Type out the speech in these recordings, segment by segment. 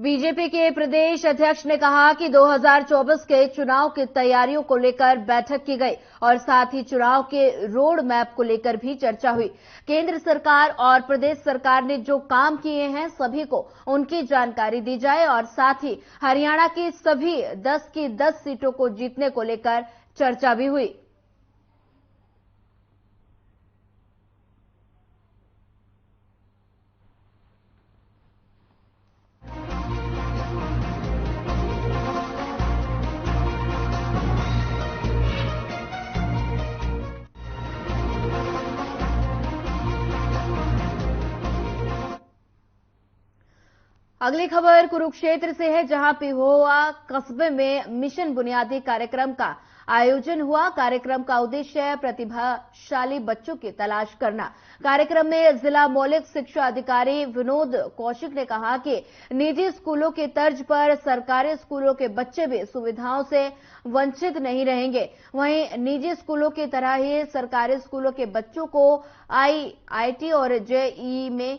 BJP के प्रदेश अध्यक्ष ने कहा कि 2024 के चुनाव की तैयारियों को लेकर बैठक की गई और साथ ही चुनाव के रोड मैप को लेकर भी चर्चा हुई। केंद्र सरकार और प्रदेश सरकार ने जो काम किए हैं सभी को उनकी जानकारी दी जाए और साथ ही हरियाणा की सभी 10 की 10 सीटों को जीतने को लेकर चर्चा भी हुई। अगली खबर कुरुक्षेत्र से है, जहां पिहोवा कस्बे में मिशन बुनियादी कार्यक्रम का आयोजन हुआ। कार्यक्रम का उद्देश्य है प्रतिभाशाली बच्चों की तलाश करना। कार्यक्रम में जिला मौलिक शिक्षा अधिकारी विनोद कौशिक ने कहा कि निजी स्कूलों की तर्ज पर सरकारी स्कूलों के बच्चे भी सुविधाओं से वंचित नहीं रहेंगे। वहीं निजी स्कूलों की तरह ही सरकारी स्कूलों के बच्चों को आईआईटी और जेईई में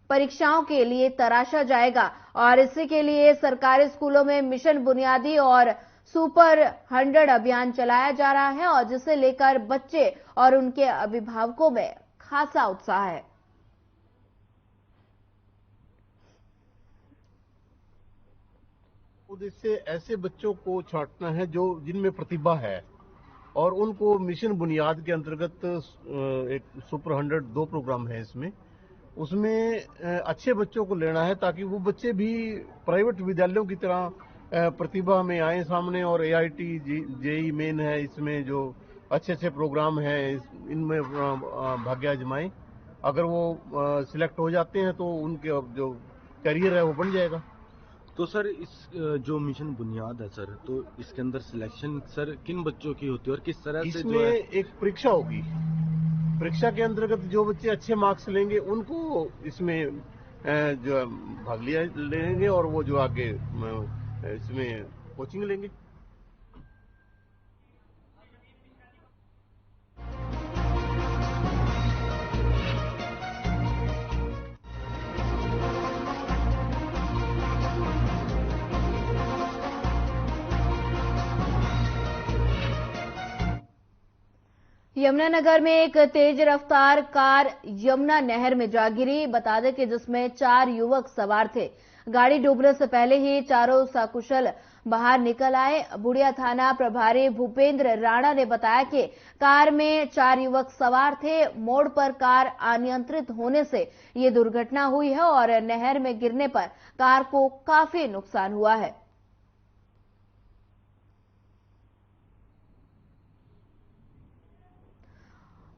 परीक्षाओं के लिए तराशा जाएगा और इसी के लिए सरकारी स्कूलों में मिशन बुनियादी और सुपर 100 अभियान चलाया जा रहा है और जिसे लेकर बच्चे और उनके अभिभावकों में खासा उत्साह है। उद्देश्य ऐसे बच्चों को छांटना है जो जिनमें प्रतिभा है और उनको मिशन बुनियाद के अंतर्गत एक सुपर 100 2 प्रोग्राम है इसमें, उसमें अच्छे बच्चों को लेना है ताकि वो बच्चे भी प्राइवेट विद्यालयों की तरह प्रतिभा में आए सामने और एआईटी जेई मेन है, इसमें जो अच्छे अच्छे प्रोग्राम हैं इनमें भाग्य आजमाएं। अगर वो सिलेक्ट हो जाते हैं तो उनके जो करियर है वो बन जाएगा। तो सर इस जो मिशन बुनियाद है सर, तो इसके अंदर सिलेक्शन सर किन बच्चों की होती है और किस तरह से इसमें एक परीक्षा होगी। परीक्षा के अंतर्गत जो बच्चे अच्छे मार्क्स लेंगे उनको इसमें जो भाग लिया लेंगे और वो जो आगे इसमें कोचिंग लेंगे। यमुनानगर में एक तेज रफ्तार कार यमुना नहर में जा गिरी। बता दें कि जिसमें 4 युवक सवार थे। गाड़ी डूबने से पहले ही चारों सकुशल बाहर निकल आए। बुढ़िया थाना प्रभारी भूपेंद्र राणा ने बताया कि कार में 4 युवक सवार थे। मोड़ पर कार अनियंत्रित होने से ये दुर्घटना हुई है और नहर में गिरने पर कार को काफी नुकसान हुआ है।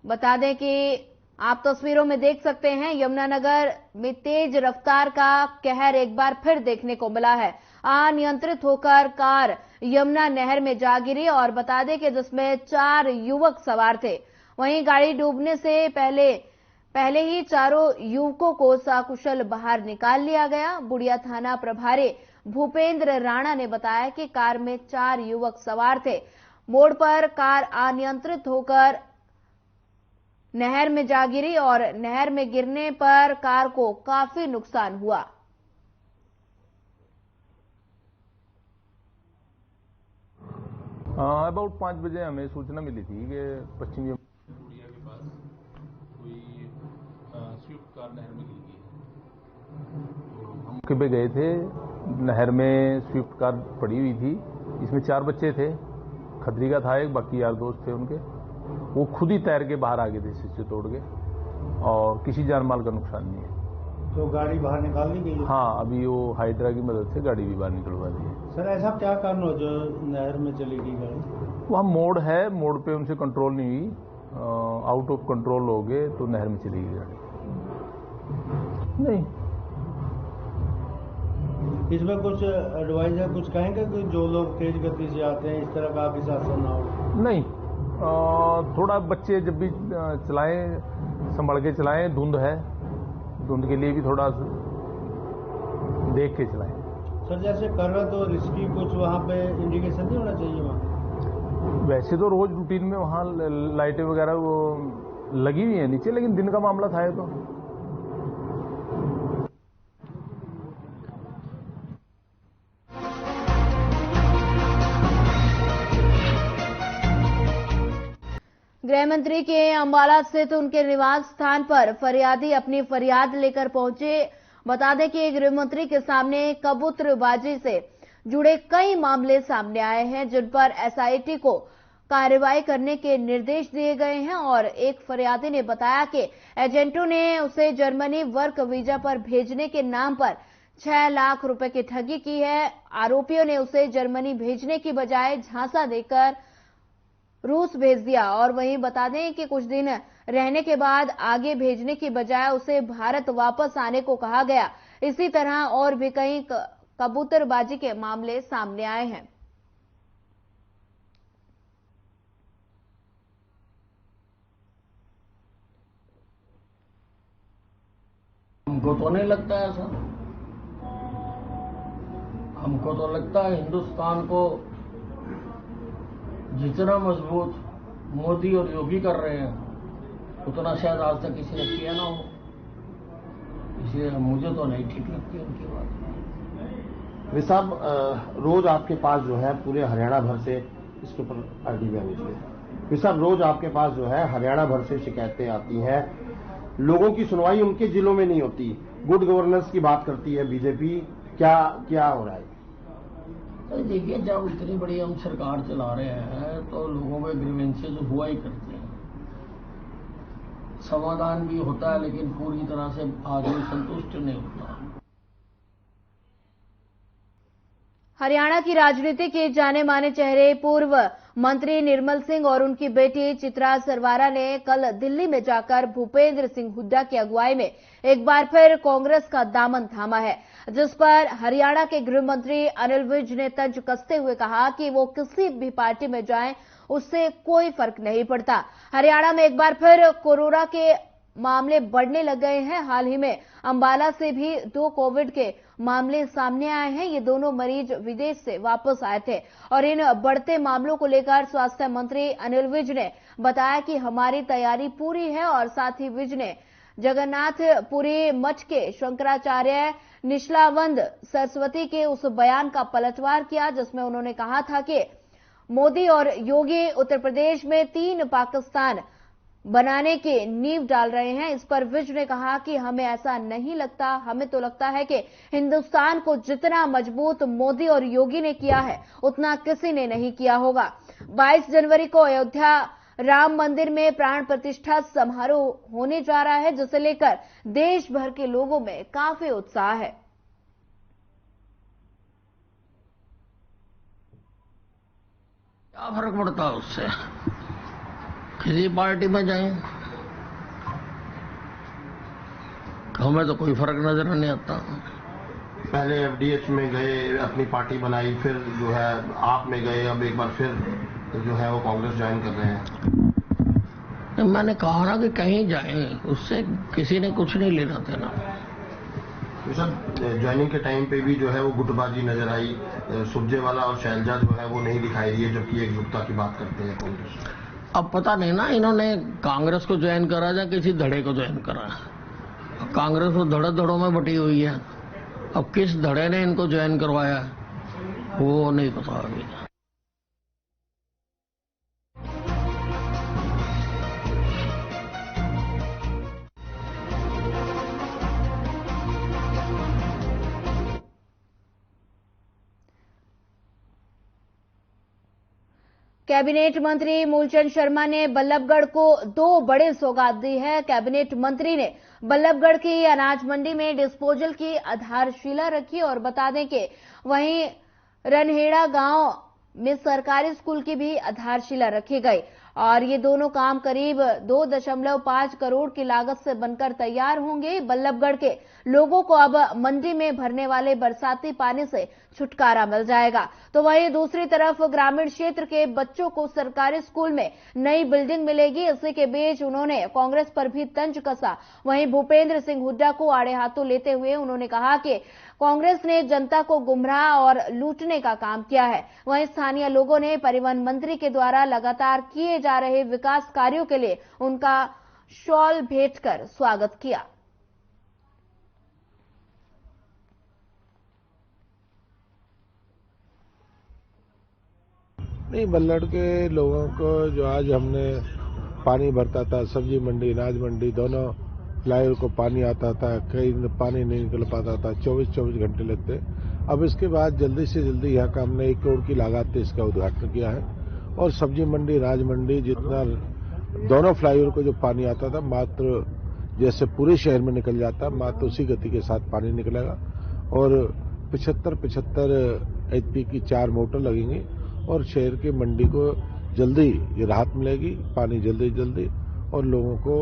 बता दें कि आप तस्वीरों में देख सकते हैं यमुनानगर में तेज रफ्तार का कहर एक बार फिर देखने को मिला है। अनियंत्रित होकर कार यमुना नहर में जा गिरी और बता दें कि जिसमें 4 युवक सवार थे। वहीं गाड़ी डूबने से पहले ही चारों युवकों को सकुशल बाहर निकाल लिया गया। बुढ़िया थाना प्रभारी भूपेंद्र राणा ने बताया कि कार में 4 युवक सवार थे। मोड़ पर कार अनियंत्रित होकर नहर में जा गिरी और नहर में गिरने पर कार को काफी नुकसान हुआ। अबाउट 5 बजे हमें सूचना मिली थी कि पश्चिमी बुढ़िया के पास कोई स्विफ्ट कार नहर में गिर गई है। तो हम मौके पे गए थे। नहर में स्विफ्ट कार पड़ी हुई थी। इसमें 4 बच्चे थे। खतरी का था एक, बाकी यार दोस्त थे उनके। वो खुद ही तैर के बाहर आ गए थे शीशे तोड़ के और किसी जान माल का नुकसान नहीं है। तो गाड़ी बाहर निकाल दी गई? हाँ, अभी वो हाइड्रा की मदद से गाड़ी भी बाहर निकलवा दी है। सर ऐसा क्या कारण हो जो नहर में चली गई गाड़ी? वहाँ मोड़ है, मोड़ पे उनसे कंट्रोल नहीं हुई, आउट ऑफ कंट्रोल हो गए तो नहर में चली गई गाड़ी। नहीं, इसमें कुछ एडवाइस है, कुछ कहेंगे कि जो लोग तेज गति से आते हैं इस तरह का भी शासन ना हो? नहीं, थोड़ा बच्चे जब भी चलाएं संभल के चलाएं। धुंध है, धुंध के लिए भी थोड़ा देख के चलाएं। सर जैसे कर रहे तो रिस्की कुछ वहाँ पे इंडिकेशन नहीं होना चाहिए वहाँ? वैसे तो रोज रूटीन में वहाँ लाइटें वगैरह वो लगी हुई है नीचे, लेकिन दिन का मामला था ये तो। गृह मंत्री के अंबाला स्थित उनके निवास स्थान पर फरियादी अपनी फरियाद लेकर पहुंचे। बता दें कि गृह मंत्री के सामने कबूतरबाजी से जुड़े कई मामले सामने आए हैं, जिन पर एसआईटी को कार्रवाई करने के निर्देश दिए गए हैं। और एक फरियादी ने बताया कि एजेंटों ने उसे जर्मनी वर्क वीजा पर भेजने के नाम पर 6 लाख रुपए की ठगी की है। आरोपियों ने उसे जर्मनी भेजने की बजाय झांसा देकर रूस भेज दिया। और वहीं बता दें कि कुछ दिन रहने के बाद आगे भेजने की बजाय उसे भारत वापस आने को कहा गया। इसी तरह और भी कई कबूतरबाजी के मामले सामने आए हैं। हमको तो नहीं लगता ऐसा। हमको तो लगता है हिंदुस्तान को जितना मजबूत मोदी और योगी कर रहे हैं उतना शायद आज तक किसी ने किया ना हो। इसलिए मुझे तो नहीं ठीक लगती उनकी बात। साहब रोज आपके पास जो है पूरे हरियाणा भर से इसके ऊपर आईडी भी आनी चाहिए। साहब रोज आपके पास जो है हरियाणा भर से शिकायतें आती हैं, लोगों की सुनवाई उनके जिलों में नहीं होती। गुड गवर्नेंस की बात करती है बीजेपी, क्या हो रहा है? तो देखिए, जब इतनी बड़ी हम सरकार चला रहे हैं तो लोगों के ग्रीवेंसेस हुआ ही करते हैं, समाधान भी होता है, लेकिन पूरी तरह से आदमी संतुष्ट नहीं होता। हरियाणा की राजनीति के जाने माने चेहरे पूर्व मंत्री निर्मल सिंह और उनकी बेटी चित्रा सरवारा ने कल दिल्ली में जाकर भूपेंद्र सिंह हुड्डा की अगुवाई में एक बार फिर कांग्रेस का दामन थामा है, जिस पर हरियाणा के गृह मंत्री अनिल विज ने तंज कसते हुए कहा कि वो किसी भी पार्टी में जाएं, उससे कोई फर्क नहीं पड़ता। हरियाणा में एक बार फिर कोरोना के मामले बढ़ने लग गए हैं। हाल ही में अंबाला से भी 2 कोविड के मामले सामने आए हैं। ये दोनों मरीज विदेश से वापस आए थे और इन बढ़ते मामलों को लेकर स्वास्थ्य मंत्री अनिल विज ने बताया कि हमारी तैयारी पूरी है। और साथ ही विज ने जगन्नाथपुरी मठ के शंकराचार्य निशलावंद सरस्वती के उस बयान का पलटवार किया जिसमें उन्होंने कहा था कि मोदी और योगी उत्तर प्रदेश में 3 पाकिस्तान बनाने की नींव डाल रहे हैं। इस पर विज ने कहा कि हमें ऐसा नहीं लगता, हमें तो लगता है कि हिंदुस्तान को जितना मजबूत मोदी और योगी ने किया है उतना किसी ने नहीं किया होगा। 22 जनवरी को अयोध्या राम मंदिर में प्राण प्रतिष्ठा समारोह होने जा रहा है, जिसे लेकर देश भर के लोगों में काफी उत्साह है। क्या फर्क पड़ता है उससे, किसी पार्टी में जाएं, हमें तो कोई फर्क नजर नहीं आता। पहले एफडीएच में गए, अपनी पार्टी बनाई, फिर जो है आप में गए, अब एक बार फिर जो है वो कांग्रेस ज्वाइन कर रहे हैं। मैंने कहा ना कि कहीं जाएं, उससे किसी ने कुछ नहीं लेना देना। सर ज्वाइनिंग के टाइम पे भी जो है वो गुटबाजी नजर आई, सुरजेवाला और शैलजा जो है वो नहीं दिखाई दी है, जबकि एकजुटता की बात करते हैं कांग्रेस। अब पता नहीं ना इन्होंने कांग्रेस को ज्वाइन करा या किसी धड़े को ज्वाइन करा। कांग्रेस तो धड़ों में बटी हुई है, अब किस धड़े ने इनको ज्वाइन करवाया वो नहीं पता अभी। कैबिनेट मंत्री मूलचंद शर्मा ने बल्लभगढ़ को 2 बड़े सौगात दी है। कैबिनेट मंत्री ने बल्लभगढ़ की अनाज मंडी में डिस्पोजल की आधारशिला रखी और बता दें कि वहीं रनहेड़ा गांव में सरकारी स्कूल की भी आधारशिला रखी गई और ये दोनों काम करीब 2.5 करोड़ की लागत से बनकर तैयार होंगे। बल्लभगढ़ के लोगों को अब मंडी में भरने वाले बरसाती पानी से छुटकारा मिल जाएगा। तो वहीं दूसरी तरफ ग्रामीण क्षेत्र के बच्चों को सरकारी स्कूल में नई बिल्डिंग मिलेगी। इसी के बीच उन्होंने कांग्रेस पर भी तंज कसा। वहीं भूपेंद्र सिंह हुड्डा को आड़े हाथों लेते हुए उन्होंने कहा कि कांग्रेस ने जनता को गुमराह और लूटने का काम किया है। वहीं स्थानीय लोगों ने परिवहन मंत्री के द्वारा लगातार किए जा रहे विकास कार्यों के लिए उनका शॉल भेंट कर स्वागत किया। नहीं, बल्लड़ के लोगों को जो आज हमने पानी भरता था, सब्जी मंडी, अनाज मंडी दोनों फ्लाईओवर को पानी आता था, कई पानी नहीं निकल पाता था, 24 घंटे लगते। अब इसके बाद जल्दी से जल्दी यहाँ का हमने 1 करोड़ की लागत से इसका उद्घाटन किया है और सब्जी मंडी, अनाज मंडी जितना दोनों फ्लाईओवर को जो पानी आता था मात्र जैसे पूरे शहर में निकल जाता, मात्र उसी गति के साथ पानी निकलेगा और 75 HP की 4 मोटर लगेंगी और शहर की मंडी को जल्दी ये राहत मिलेगी, पानी जल्दी और लोगों को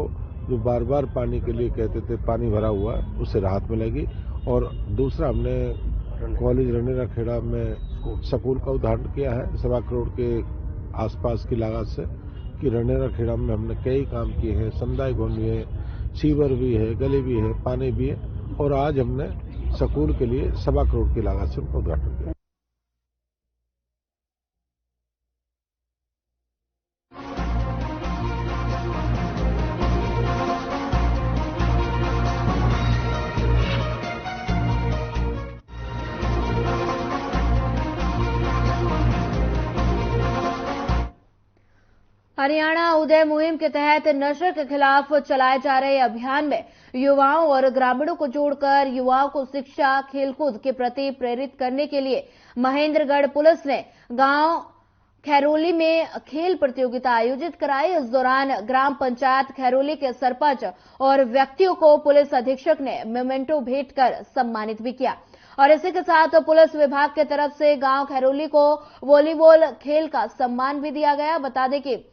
जो बार बार पानी के लिए कहते थे पानी भरा हुआ उससे राहत मिलेगी। और दूसरा हमने कॉलेज रनेरा खेड़ा में स्कूल का उद्घाटन किया है 1.25 करोड़ के आसपास की लागत से कि रनेरा खेड़ा में हमने कई काम किए हैं, समुदाय भवन भी है, सीवर भी है, गली भी है, पानी भी है और आज हमने स्कूल के लिए 1.25 करोड़ की लागत से उनका उद्घाटन किया। हरियाणा उदय मुहिम के तहत नशे के खिलाफ चलाए जा रहे अभियान में युवाओं और ग्रामीणों को जोड़कर युवाओं को शिक्षा, खेलकूद के प्रति प्रेरित करने के लिए महेंद्रगढ़ पुलिस ने गांव खैरोली में खेल प्रतियोगिता आयोजित कराई। इस दौरान ग्राम पंचायत खैरोली के सरपंच और व्यक्तियों को पुलिस अधीक्षक ने मोमेंटो भेंट कर सम्मानित भी किया और इसी के साथ पुलिस विभाग की तरफ से गांव खैरोली को वॉलीबॉल खेल का सम्मान भी दिया गया। बता दें कि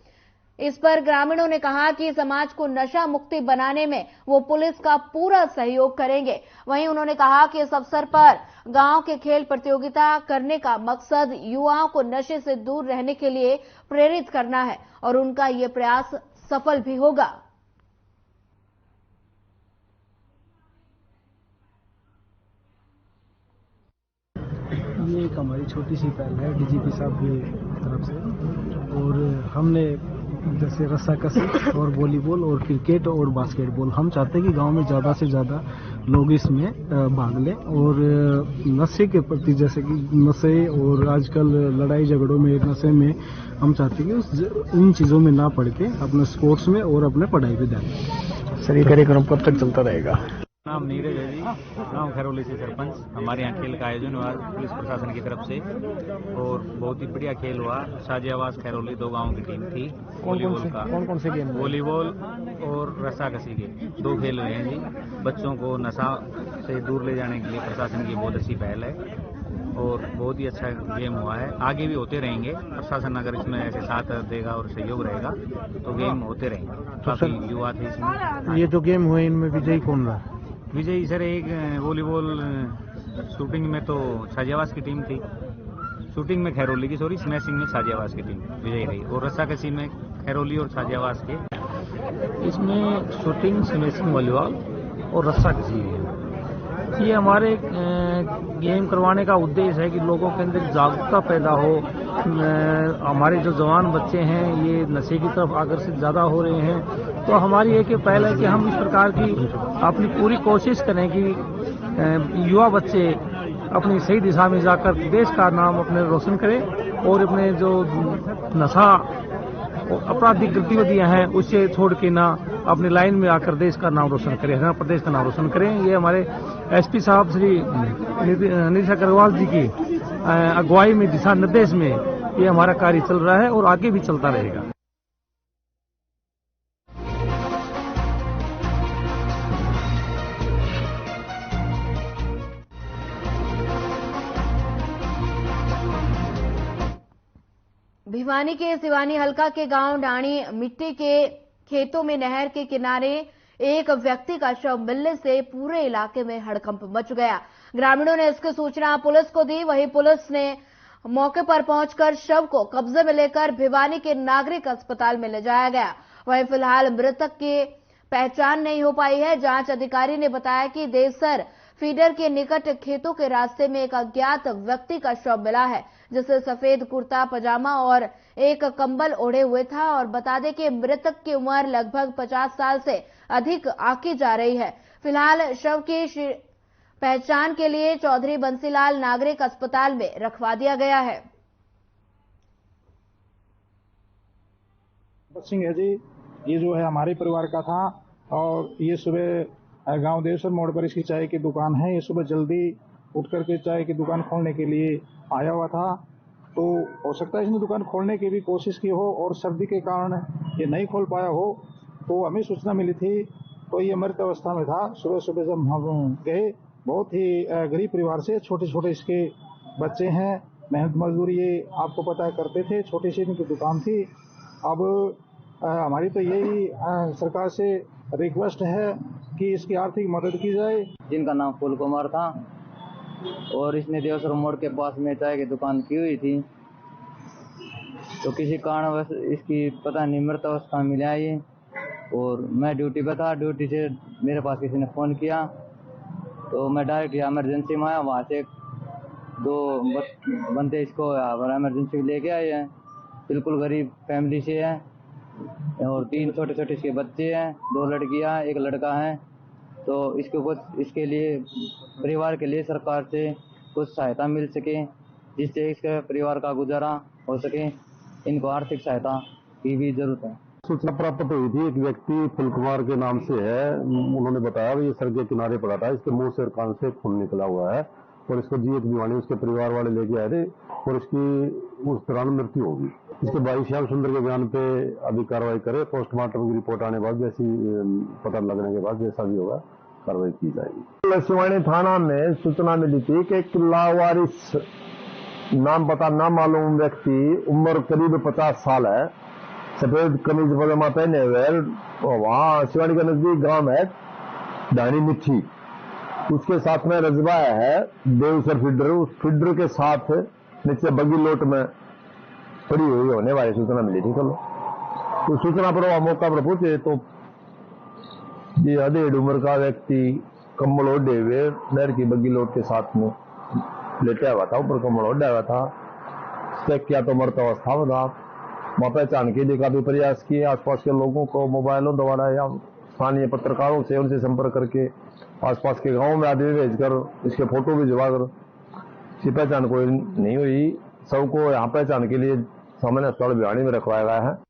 इस पर ग्रामीणों ने कहा कि समाज को नशा मुक्ति बनाने में वो पुलिस का पूरा सहयोग करेंगे। वहीं उन्होंने कहा कि इस अवसर पर गांव के खेल प्रतियोगिता करने का मकसद युवाओं को नशे से दूर रहने के लिए प्रेरित करना है और उनका ये प्रयास सफल भी होगा। ये एक हमारी छोटी सी पहल है डीजीपी साहब की तरफ से और हमने जैसे रस्साकशी और वॉलीबॉल और क्रिकेट और बास्केटबॉल हम चाहते हैं कि गांव में ज़्यादा से ज़्यादा लोग इसमें भाग लें और नशे के प्रति जैसे कि नशे और आजकल लड़ाई झगड़ों में नशे में हम चाहते हैं कि इन चीज़ों में ना पड़ के अपने स्पोर्ट्स में और अपने पढ़ाई पे ध्यान दें। सर ये कार्यक्रम कब तक चलता रहेगा? नाम नीरज है जी, गाँव खैरोली से सरपंच। हमारे यहाँ खेल का आयोजन हुआ पुलिस प्रशासन की तरफ से और बहुत ही बढ़िया खेल हुआ। शाजी आवास खैरोली 2 गाँव की टीम थी। कौन से गेम? वॉलीबॉल और रस्साकशी के 2 खेल हुए हैं जी। बच्चों को नशा से दूर ले जाने के लिए प्रशासन की बहुत अच्छी पहल है और बहुत ही अच्छा गेम हुआ है। आगे भी होते रहेंगे। प्रशासन अगर इसमें ऐसे साथ देगा और सहयोग रहेगा तो गेम होते रहेंगे। काफी युवा थे इसमें। ये जो गेम हुए इनमें विजयी कौन रहा? विजयी सर एक वॉलीबॉल शूटिंग में तो शाजियावास की टीम थी, शूटिंग में खैरोली की, स्मैशिंग में शाजियावास की टीम विजयी रही और रस्साकशी में खैरोली और शाजियावास के। इसमें शूटिंग, स्मैशिंग, वॉलीबॉल और रस्साकशी है। ये हमारे गेम करवाने का उद्देश्य है कि लोगों के अंदर जागरूकता पैदा हो। हमारे जो जवान बच्चे हैं ये नशे की तरफ आकर्षित ज़्यादा हो रहे हैं, तो हमारी एक पहल है कि हम इस प्रकार की अपनी पूरी कोशिश करें कि युवा बच्चे अपनी सही दिशा में जाकर देश का नाम अपने रोशन करें और अपने जो नशा आपराधिक गतिविधियां हैं उससे छोड़ के ना अपनी लाइन में आकर देश का नाम रोशन करें, हरियाणा प्रदेश का नाम रोशन करें। ये हमारे एसपी साहब श्री निरीक्षक अग्रवाल जी की अगुवाई में, दिशा निर्देश में ये हमारा कार्य चल रहा है और आगे भी चलता रहेगा। भिवानी के सिवानी हलका के गांव डाणी मिट्टी के खेतों में नहर के किनारे एक व्यक्ति का शव मिलने से पूरे इलाके में हड़कंप मच गया। ग्रामीणों ने इसकी सूचना पुलिस को दी। वहीं पुलिस ने मौके पर पहुंचकर शव को कब्जे में लेकर भिवानी के नागरिक अस्पताल में ले जाया गया। वहीं फिलहाल मृतक की पहचान नहीं हो पाई है। जांच अधिकारी ने बताया कि देसर फीडर के निकट खेतों के रास्ते में एक अज्ञात व्यक्ति का शव मिला है, जिसे सफेद कुर्ता पजामा और एक कंबल ओढ़े हुए था और बता दें कि मृतक की उम्र लगभग 50 साल से अधिक आंकी जा रही है। फिलहाल शव की पहचान के लिए चौधरी बंसीलाल नागरिक अस्पताल में रखवा दिया गया है। सिंह है जी, ये जो है हमारे परिवार का था और ये सुबह गांव देवसर मोड़ पर इसकी चाय की दुकान है। ये सुबह जल्दी उठ करके चाय की दुकान खोलने के लिए आया हुआ था, तो हो सकता है इसने दुकान खोलने की भी कोशिश की हो और सर्दी के कारण ये नहीं खोल पाया हो। तो हमें सूचना मिली थी, तो ये मृत अवस्था में था। सुबह सुबह जब हम गए, बहुत ही गरीब परिवार से, छोटे छोटे इसके बच्चे हैं, मेहनत मजदूरी ये आपको पता है करते थे, छोटी सी इनकी दुकान थी। अब हमारी तो यही सरकार से रिक्वेस्ट है कि इसकी आर्थिक मदद की जाए। जिनका नाम फूल कुमार था और इसने देवसर मोड़ के पास में चाय की दुकान की हुई थी, तो किसी कारणवश इसकी पता नहीं मृत अवस्था में मिला ये। और मैं ड्यूटी पर था, ड्यूटी से मेरे पास किसी ने फ़ोन किया, तो मैं डायरेक्ट इमरजेंसी में आया। वहाँ से 2 बंदे इसको इमरजेंसी में लेके आए हैं। बिल्कुल गरीब फैमिली से है और 3 छोटे छोटे इसके बच्चे हैं, 2 लड़कियां, 1 लड़का है। तो इसको कुछ इसके लिए परिवार के लिए सरकार से कुछ सहायता मिल सके, जिससे इसके परिवार का गुजारा हो सके। इनको आर्थिक सहायता की भी जरूरत है। सूचना प्राप्त हुई थी, एक व्यक्ति फूल कुमार के नाम से है, उन्होंने बताया ये सड़क के किनारे पड़ा था, इसके मुंह से और कान से खून निकला हुआ है और इसको जीएच भिवानी उसके परिवार वाले लेके आए थे और इसकी उस दौरान मृत्यु होगी। इसके भाई श्याम सुंदर के बयान पे अभी कार्रवाई करे, पोस्टमार्टम की रिपोर्ट आने बाद जैसी पता लगने के बाद जैसा भी होगा कार्रवाई की जाएगी। शिवानी थाना में सूचना मिली थी कि एक लावारिस नाम पता न मालूम व्यक्ति, उम्र करीब 50 साल है, सफेद कमीज पजामा पहने हुए, वहाँ शिवानी के नजदीक गांव है डानी मिट्टी, उसके साथ में रजबा है देवसर फीडर, उस फीडर के साथ नीचे बगी लोट में पड़ी हुई होने वाली सूचना मिली थी। चलो तो सूचना पर वह मौका पर पहुंचे तो ये अधेड़ उम्र का व्यक्ति कम्बल ओढ़े हुए नहर की बगी लोट के साथ में लेटा हुआ था, ऊपर कम्बल ओढ़ा हुआ था। चेक किया तो मरता अवस्था में था। वहां पहचान के लिए काफी प्रयास किए, आसपास के लोगों को मोबाइलों द्वारा या स्थानीय पत्रकारों से उनसे संपर्क करके आसपास के गांवों में आदमी भेजकर इसके फोटो भी जमा कर इसकी पहचान कोई नहीं हुई। सबको यहाँ पहचान के लिए सामान्य अस्पताल भिवानी में रखवाया गया है।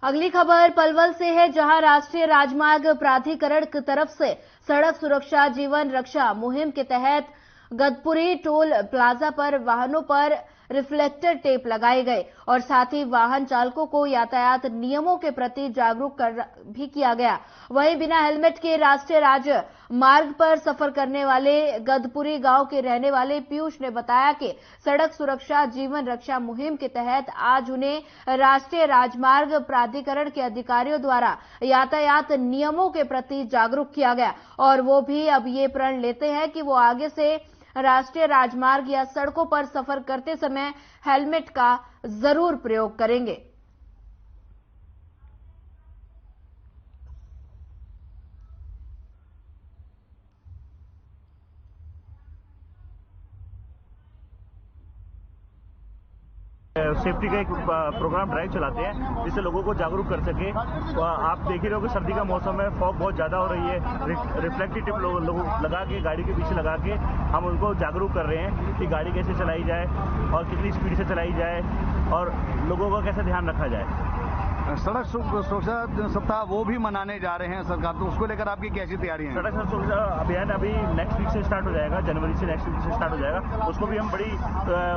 अगली खबर पलवल से है, जहां राष्ट्रीय राजमार्ग प्राधिकरण की तरफ से सड़क सुरक्षा जीवन रक्षा मुहिम के तहत गदपुरी टोल प्लाजा पर वाहनों पर रिफ्लेक्टर टेप लगाए गए और साथ ही वाहन चालकों को यातायात नियमों के प्रति जागरूक भी किया गया। वहीं बिना हेलमेट के राष्ट्रीय राजमार्ग पर सफर करने वाले गदपुरी गांव के रहने वाले पीयूष ने बताया कि सड़क सुरक्षा जीवन रक्षा मुहिम के तहत आज उन्हें राष्ट्रीय राजमार्ग प्राधिकरण के अधिकारियों द्वारा यातायात नियमों के प्रति जागरूक किया गया और वो भी अब ये प्रण लेते हैं कि वो आगे से राष्ट्रीय राजमार्ग या सड़कों पर सफर करते समय हेलमेट का जरूर प्रयोग करेंगे। सेफ्टी का एक प्रोग्राम ड्राइव चलाते हैं जिससे लोगों को जागरूक कर सके। तो आप देख ही रहे हो कि सर्दी का मौसम है, फॉग बहुत ज़्यादा हो रही है। रिफ्लेक्टिव टिप लोगों लगा के गाड़ी के पीछे लगा के हम उनको जागरूक कर रहे हैं कि गाड़ी कैसे चलाई जाए और कितनी स्पीड से चलाई जाए और लोगों का कैसे ध्यान रखा जाए। सड़क सुरक्षा सप्ताह वो भी मनाने जा रहे हैं सरकार, तो उसको लेकर आपकी कैसी तैयारी है? सड़क सुरक्षा अभियान अभी नेक्स्ट वीक से स्टार्ट हो जाएगा, जनवरी से नेक्स्ट वीक से स्टार्ट हो जाएगा। उसको भी हम बड़ी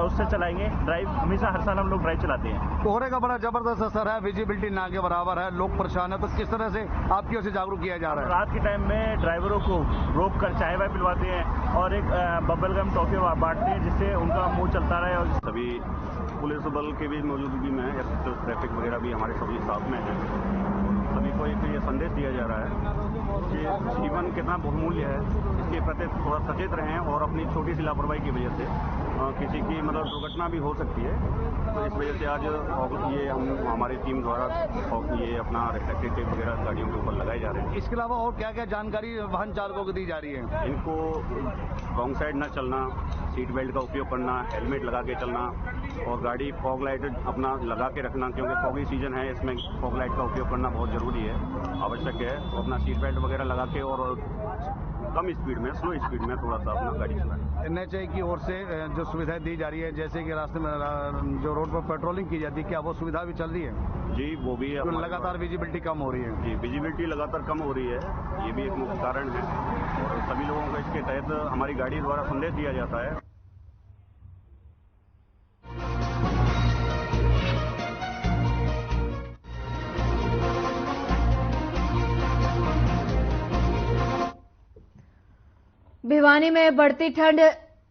उससे चलाएंगे ड्राइव। हमेशा हर साल हम लोग ड्राइव चलाते हैं। कोहरे का बड़ा जबरदस्त असर है, विजिबिलिटी ना के बराबर है, लोग परेशान है, तो किस तरह से आपकी ओर से जागरूक किया जा रहा है? रात के टाइम में ड्राइवरों को रोक कर चाय वाय पिलवाते हैं और एक बबल गम टॉफी बांटते हैं जिससे उनका मुंह चलता रहे। और सभी पुलिस बल के भी मौजूदगी में या ट्रैफिक वगैरह भी हमारे सभी साथ में है। सभी को एक ये संदेश दिया जा रहा है कि जीवन कितना बहुमूल्य है, इसके प्रति थोड़ा सचेत रहें और अपनी छोटी सी लापरवाही की वजह से किसी की मतलब दुर्घटना भी हो सकती है। तो इस वजह से आज ये हमारी टीम द्वारा ये अपना रिफ्लेक्टिव टेप वगैरह गाड़ियों के ऊपर लगाए जा रहे हैं। इसके अलावा और क्या क्या जानकारी वाहन चालकों को दी जा रही है? इनको रॉन्ग साइड न चलना, सीट बेल्ट का उपयोग करना, हेलमेट लगा के चलना और गाड़ी फॉग लाइट अपना लगा के रखना, क्योंकि फॉगी सीजन है, इसमें फॉग लाइट का उपयोग करना बहुत जरूरी है, आवश्यक है। तो अपना सीट बेल्ट वगैरह लगा के और कम स्पीड में, स्लो स्पीड में थोड़ा सा अपना गाड़ी चलाएं। NHAI की ओर से जो सुविधाएं दी जा रही है, जैसे कि रास्ते में जो रोड पर पेट्रोलिंग की जाती है, क्या वो सुविधा भी चल रही है? जी वो भी है। लगातार विजिबिलिटी कम हो रही है। जी विजिबिलिटी लगातार कम हो रही है, ये भी एक मुख्य कारण है और सभी लोगों को इसके तहत हमारी गाड़ी द्वारा संदेश दिया जाता है। भिवानी में बढ़ती ठंड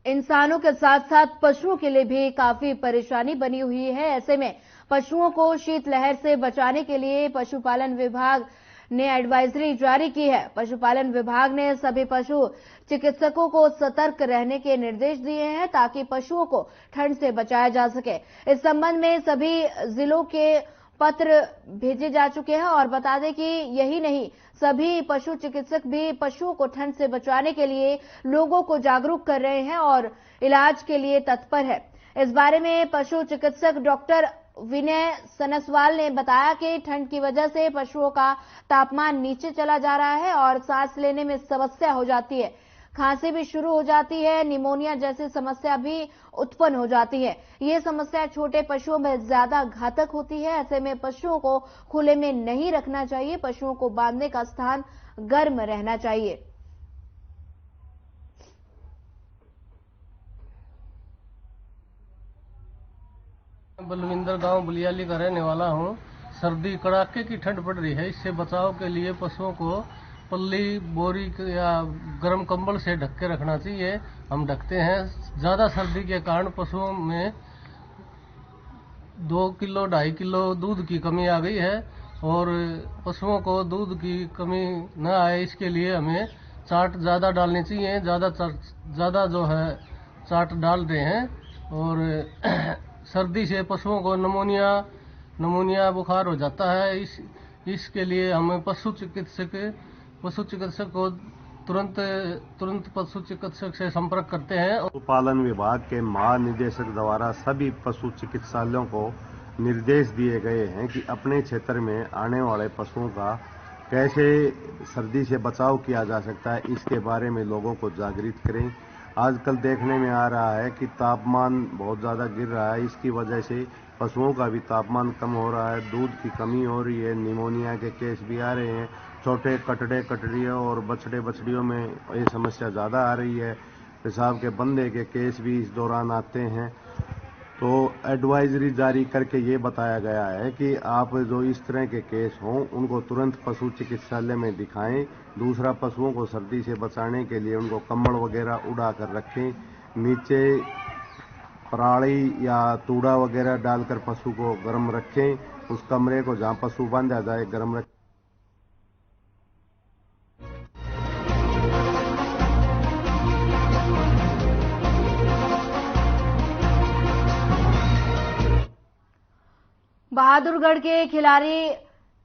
इंसानों के साथ साथ पशुओं के लिए भी काफी परेशानी बनी हुई है। ऐसे में पशुओं को शीतलहर से बचाने के लिए पशुपालन विभाग ने एडवाइजरी जारी की है। पशुपालन विभाग ने सभी पशु चिकित्सकों को सतर्क रहने के निर्देश दिए हैं ताकि पशुओं को ठंड से बचाया जा सके। इस संबंध में सभी जिलों के पत्र भेजे जा चुके हैं और बता दें कि यही नहीं, सभी पशु चिकित्सक भी पशुओं को ठंड से बचाने के लिए लोगों को जागरूक कर रहे हैं और इलाज के लिए तत्पर है। इस बारे में पशु चिकित्सक डॉक्टर विनय सनसवाल ने बताया कि ठंड की वजह से पशुओं का तापमान नीचे चला जा रहा है और सांस लेने में समस्या हो जाती है, खांसी भी शुरू हो जाती है, निमोनिया जैसी समस्या भी उत्पन्न हो जाती है। ये समस्या छोटे पशुओं में ज्यादा घातक होती है। ऐसे में पशुओं को खुले में नहीं रखना चाहिए, पशुओं को बांधने का स्थान गर्म रहना चाहिए। बलविंदर गांव बलियाली का रहने वाला हूं। सर्दी कड़ाके की ठंड पड़ रही है, इससे बचाव के लिए पशुओं को पल्ली, बोरी या गर्म कंबल से ढक के रखना चाहिए। हम ढकते हैं। ज्यादा सर्दी के कारण पशुओं में 2 किलो 2.5 किलो दूध की कमी आ गई है और पशुओं को दूध की कमी न आए इसके लिए हमें चाट ज्यादा डालनी चाहिए। ज्यादा जो है चाट डाल रहे हैं और सर्दी से पशुओं को नमोनिया बुखार हो जाता है। इसके लिए हमें पशु चिकित्सक को तुरंत पशु चिकित्सक से संपर्क करते हैं। पशुपालन विभाग के महानिदेशक द्वारा सभी पशु चिकित्सालयों को निर्देश दिए गए हैं कि अपने क्षेत्र में आने वाले पशुओं का कैसे सर्दी से बचाव किया जा सकता है, इसके बारे में लोगों को जागृत करें। आजकल देखने में आ रहा है कि तापमान बहुत ज़्यादा गिर रहा है, इसकी वजह से पशुओं का भी तापमान कम हो रहा है, दूध की कमी हो रही है, निमोनिया के केस भी आ रहे हैं। छोटे कटड़ियों और बछड़ियों में ये समस्या ज़्यादा आ रही है। पेशाब के बंदे के केस भी इस दौरान आते हैं। तो एडवाइजरी जारी करके ये बताया गया है कि आप जो इस तरह के केस हों उनको तुरंत पशु चिकित्सालय में दिखाएं। दूसरा, पशुओं को सर्दी से बचाने के लिए उनको कंबल वगैरह उड़ा कर रखें। नीचे पराली या तूड़ा वगैरह डालकर पशु को गर्म रखें। उस कमरे को जहां पशु बांधा जाए गर्म रखें। बहादुरगढ़ के खिलाड़ी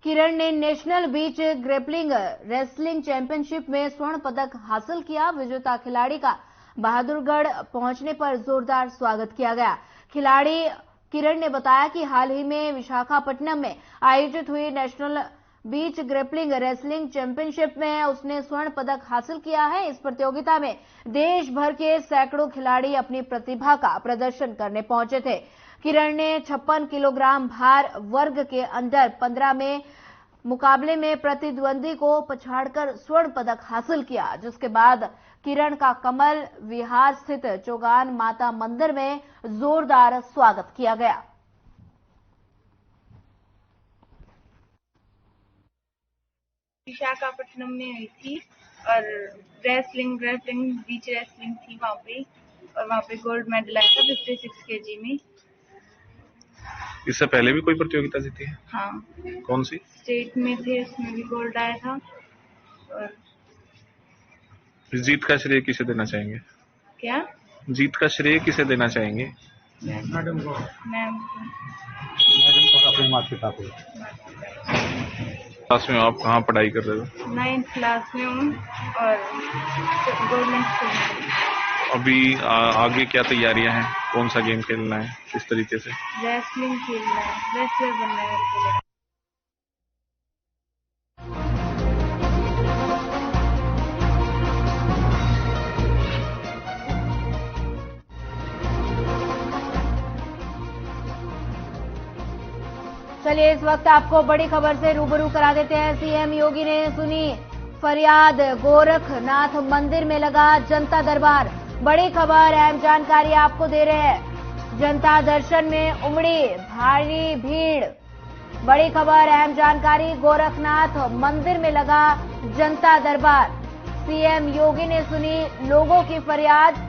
किरण ने नेशनल बीच ग्रेपलिंग रेसलिंग चैंपियनशिप में स्वर्ण पदक हासिल किया। विजेता खिलाड़ी का बहादुरगढ़ पहुंचने पर जोरदार स्वागत किया गया। खिलाड़ी किरण ने बताया कि हाल ही में विशाखापट्टनम में आयोजित हुई नेशनल बीच ग्रेपलिंग रेसलिंग चैंपियनशिप में उसने स्वर्ण पदक हासिल किया है। इस प्रतियोगिता में देश भर के सैकड़ों खिलाड़ी अपनी प्रतिभा का प्रदर्शन करने पहुंचे थे। किरण ने 56 किलोग्राम भार वर्ग के अंडर 15 में मुकाबले में प्रतिद्वंदी को पछाड़कर स्वर्ण पदक हासिल किया, जिसके बाद किरण का कमल विहार स्थित चौगान माता मंदिर में जोरदार स्वागत किया गया। विशाखापट्टनम में हुई थी और ग्रेपलिंग बीच रेसलिंग थी वहां पे, और वहां पे गोल्ड मेडल आया था 56 kg में। इससे पहले भी कोई प्रतियोगिता जीती है? हाँ। कौन सी? स्टेट में थे, उसमें भी गोल्ड आया था। और इस जीत का श्रेय किसे देना चाहेंगे? क्या जीत का श्रेय किसे देना चाहेंगे? मैडम को अपने माता पिता को। क्लास में आप कहाँ पढ़ाई कर रहे हो? 9th क्लास में हूँ और गवर्नमेंट स्कूल में। अभी आगे क्या तैयारियां हैं? कौन सा गेम खेलना है? किस तरीके से? रेसलिंग खेलना है, रेसलर बनना है। चलिए इस वक्त आपको बड़ी खबर से रूबरू करा देते हैं। सीएम योगी ने सुनी फरियाद, गोरखनाथ मंदिर में लगा जनता दरबार। बड़ी खबर, अहम जानकारी आपको दे रहे हैं। जनता दर्शन में उमड़ी भारी भीड़। बड़ी खबर, अहम जानकारी, गोरखनाथ मंदिर में लगा जनता दरबार। सीएम योगी ने सुनी लोगों की फरियाद।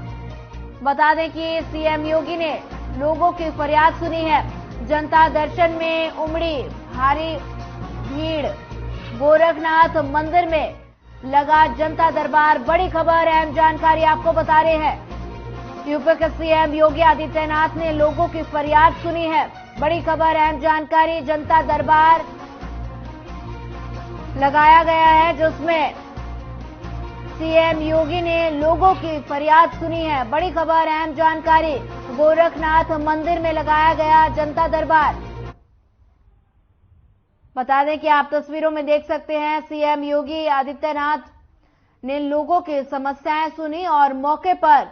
बता दें कि सीएम योगी ने लोगों की फरियाद सुनी है। जनता दर्शन में उमड़ी भारी भीड़, गोरखनाथ मंदिर में लगा जनता दरबार। बड़ी खबर, अहम जानकारी आपको बता रहे हैं। यूपी के सीएम योगी आदित्यनाथ ने लोगों की फरियाद सुनी है। बड़ी खबर, अहम जानकारी, जनता दरबार लगाया गया है जिसमें सीएम योगी ने लोगों की फरियाद सुनी है। बड़ी खबर, अहम जानकारी, गोरखनाथ मंदिर में लगाया गया जनता दरबार। बता दें कि आप तस्वीरों में देख सकते हैं, सीएम योगी आदित्यनाथ ने लोगों की समस्याएं सुनी और मौके पर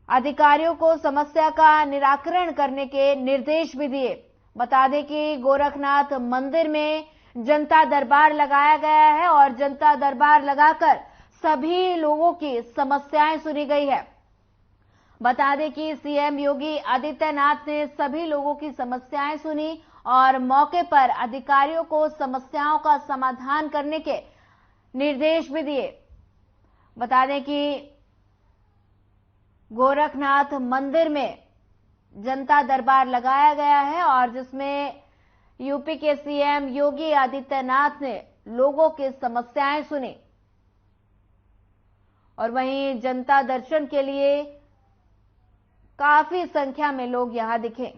अधिकारियों को समस्या का निराकरण करने के निर्देश भी दिए। बता दें कि गोरखनाथ मंदिर में जनता दरबार लगाया गया है और जनता दरबार लगाकर सभी लोगों की समस्याएं सुनी गई है। बता दें कि सीएम योगी आदित्यनाथ ने सभी लोगों की समस्याएं सुनी और मौके पर अधिकारियों को समस्याओं का समाधान करने के निर्देश भी दिए। बता दें कि गोरखनाथ मंदिर में जनता दरबार लगाया गया है और जिसमें यूपी के सीएम योगी आदित्यनाथ ने लोगों की समस्याएं सुनी और वहीं जनता दर्शन के लिए काफी संख्या में लोग यहां दिखे।